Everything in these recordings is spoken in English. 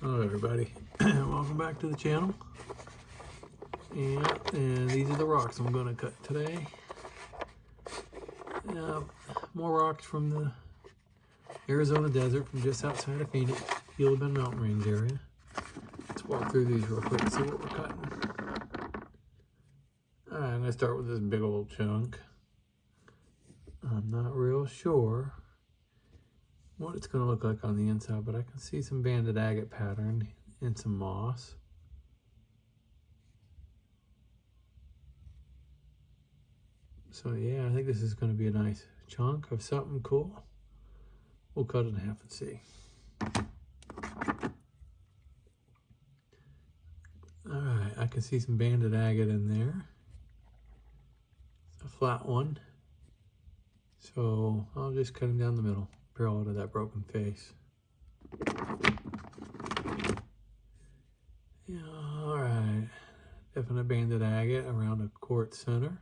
Hello everybody, welcome back to the channel. And these are the rocks I'm going to cut today. More rocks from the Arizona desert from just outside of Phoenix, Gila Bend Mountain Range area. Let's walk through these real quick and see what we're cutting. Alright, I'm going to start with this big old chunk. I'm not real sure what it's going to look like on the inside, but I can see some banded agate pattern and some moss. So yeah, I think this is going to be a nice chunk of something cool. We'll cut it in half and see. Alright, I can see some banded agate in there. It's a flat one. So I'll just cut him down the middle, parallel to that broken face. Yeah, alright. Definite banded agate around a quartz center.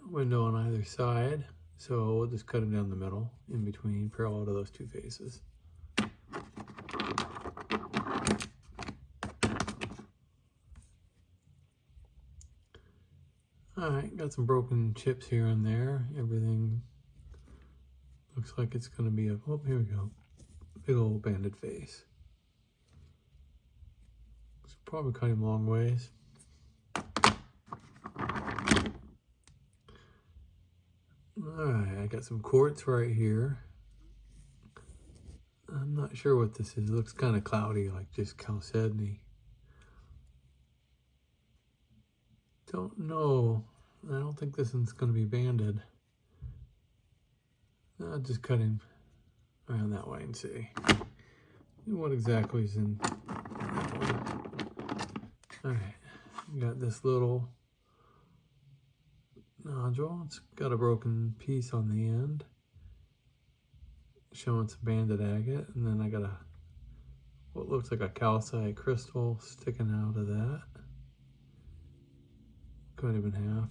Window on either side, so we'll just cut them down the middle, in between, parallel to those two faces. Alright, got some broken chips here and there. Everything looks like it's going to be a, oh, here we go, big old banded face. So probably cut him long ways. Alright, I got some quartz right here. I'm not sure what this is. It looks kind of cloudy, like just chalcedony. Don't know. I don't think this one's going to be banded. I'll just cut him around that way and see what exactly is in that one. Alright, got this little nodule. It's got a broken piece on the end, showing some banded agate, and then I got what looks like a calcite crystal sticking out of that. Cut him in half.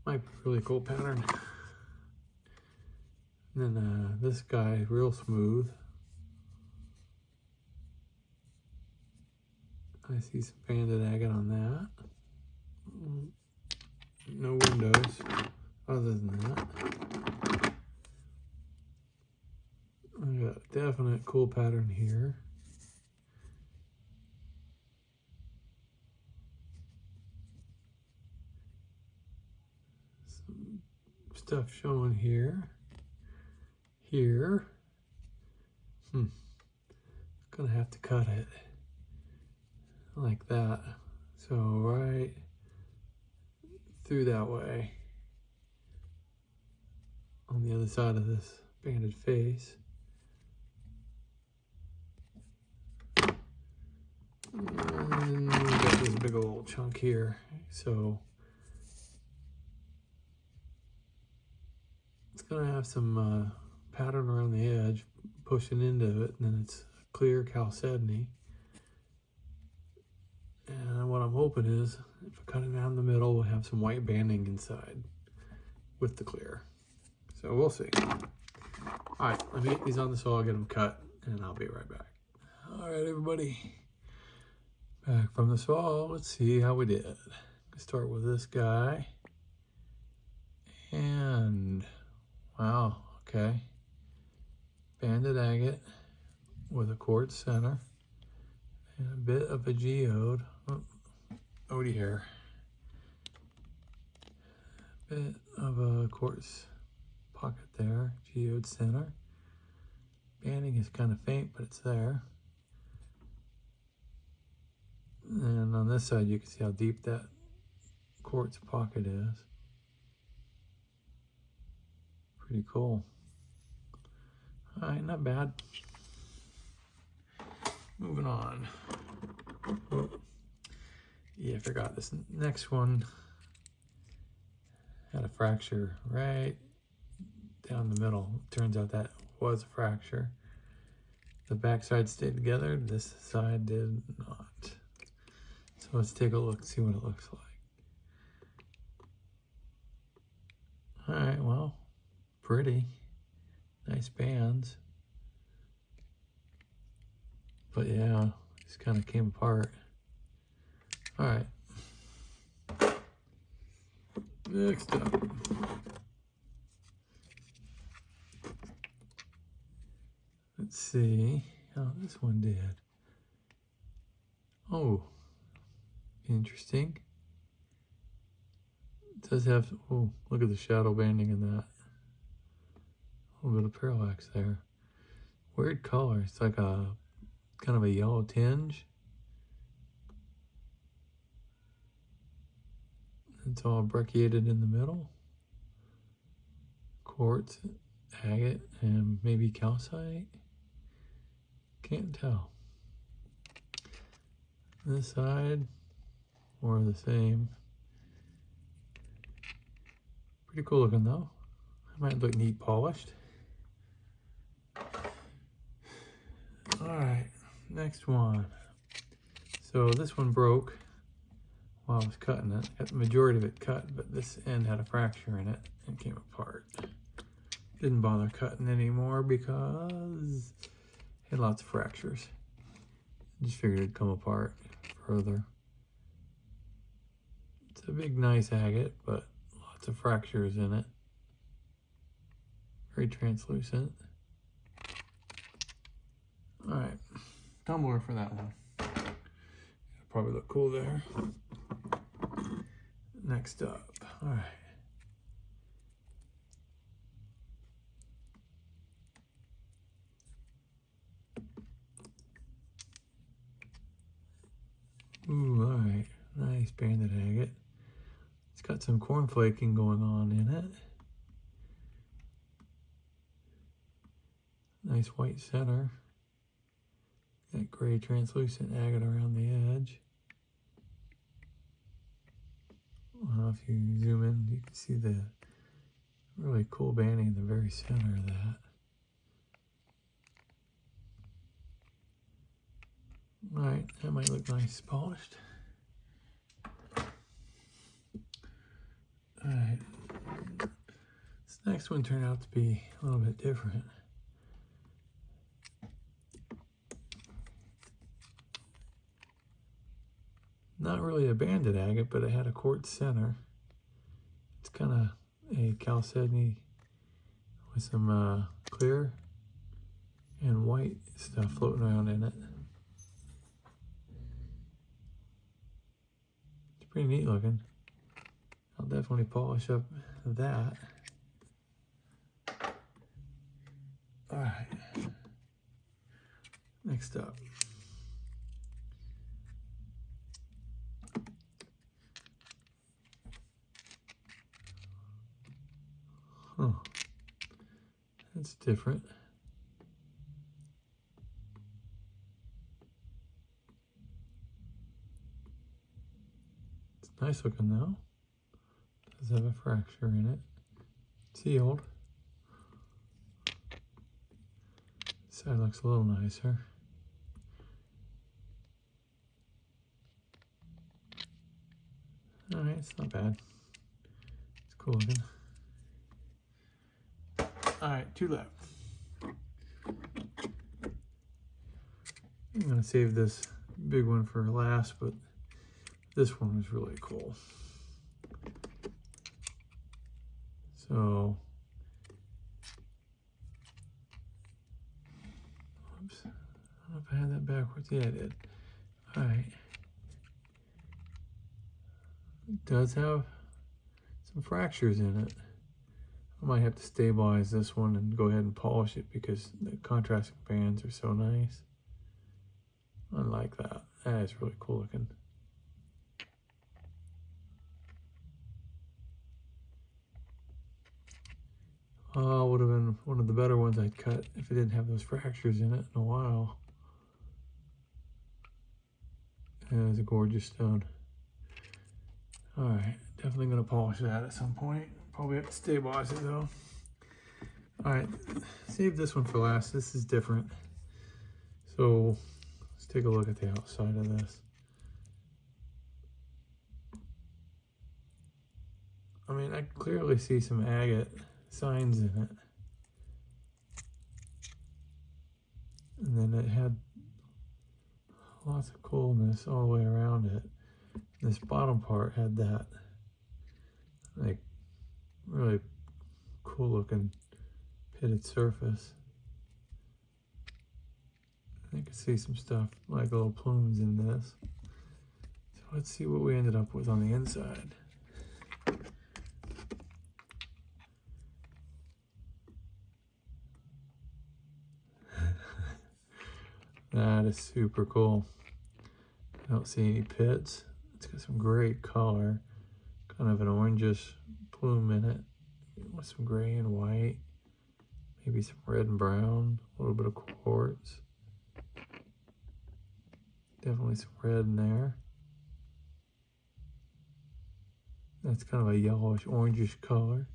Might be a really cool pattern. And then this guy, real smooth. I see some banded agate on that. No windows other than that. I got a definite cool pattern here. Some stuff showing here. Gonna have to cut it like that. So right through that way on the other side of this banded face. And we got this big old chunk here. So it's gonna have some pattern around the edge pushing into it, and then it's clear chalcedony. And what I'm hoping is, if I cut it down the middle, we'll have some white banding inside with the clear. So we'll see. Alright, let me get these on the saw, get them cut, and I'll be right back. Alright everybody, back from the saw. Let's see how we did. Start with this guy. And, wow, okay. Banded agate with a quartz center. And a bit of a geode. Oh dear. A bit of a quartz pocket there. Geode center. Banding is kind of faint, but it's there. And on this side, you can see how deep that quartz pocket is. Pretty cool. Alright, not bad. Moving on. Yeah, I forgot this next one had a fracture right down the middle. Turns out that was a fracture. The back side stayed together, this side did not. So let's take a look, see what it looks like. Alright, well, pretty. Nice bands. But yeah, just kind of came apart. All right. Next up. Let's see how this one did. Oh, interesting. It does have, oh, look at the shadow banding in that. A little bit of parallax there. Weird color. It's like a kind of a yellow tinge. It's all brecciated in the middle. Quartz, agate, and maybe calcite. Can't tell. This side, more of the same. Pretty cool looking though. Might look neat polished. Alright, next one. So this one broke while I was cutting it. Got the majority of it cut, but this end had a fracture in it and came apart. Didn't bother cutting anymore because it had lots of fractures. Just figured it'd come apart further. It's a big, nice agate, but lots of fractures in it. Very translucent. All right, tumbler for that one. It'll probably look cool there. Next up, all right. Ooh, all right, nice banded agate. It's got some corn flaking going on in it. Nice white center. That gray translucent agate around the edge. Well, if you zoom in, you can see the really cool banding in the very center of that. All right, that might look nice polished. All right, this next one turned out to be a little bit different. Not really a banded agate, but it had a quartz center. It's kind of a chalcedony with some clear and white stuff floating around in it. It's pretty neat looking. I'll definitely polish up that. All right. Next up. Huh. That's different. It's nice looking though. Does have a fracture in it. Sealed. This side looks a little nicer. Alright, it's not bad. It's cool looking. Alright, 2 left. I'm gonna save this big one for last, but this one was really cool. So, oops, I don't know if I had that backwards. Yeah, I did. Alright. It does have some fractures in it. I might have to stabilize this one and go ahead and polish it because the contrasting bands are so nice. I like that. That is really cool looking. Would have been one of the better ones I'd cut if it didn't have those fractures in it in a while. Yeah, it's a gorgeous stone. Alright, definitely going to polish that at some point. Probably have to stabilize it though. Alright, save this one for last. This is different. So let's take a look at the outside of this. I mean, I clearly see some agate signs in it. And then it had lots of coolness all the way around it. This bottom part had that like really cool looking pitted surface. I can see some stuff like little plumes in this. So let's see what we ended up with on the inside. That is super cool. I don't see any pits. It's got some great color. Kind of an orangish plume in it with some gray and white. Maybe some red and brown. A little bit of quartz. Definitely some red in there. That's kind of a yellowish, orangish color.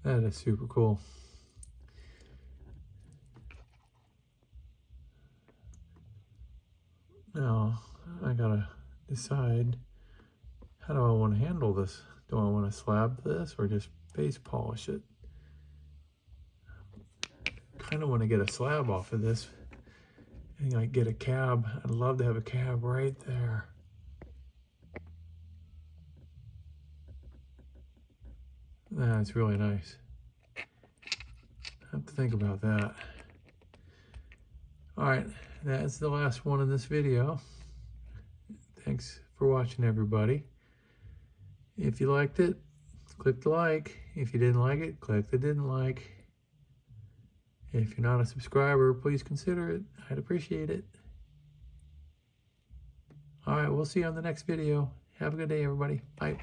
That is super cool. Now, I gotta decide, how do I want to handle this? Do I want to slab this or just base polish it? Kind of want to get a slab off of this and like get a cab. I'd love to have a cab right there. That's really nice. I have to think about that. All right, that's the last one in this video. Thanks for watching, everybody. If you liked it, click the like. If you didn't like it, click the didn't like. If you're not a subscriber, please consider it. I'd appreciate it. All right, we'll see you on the next video. Have a good day, everybody. Bye.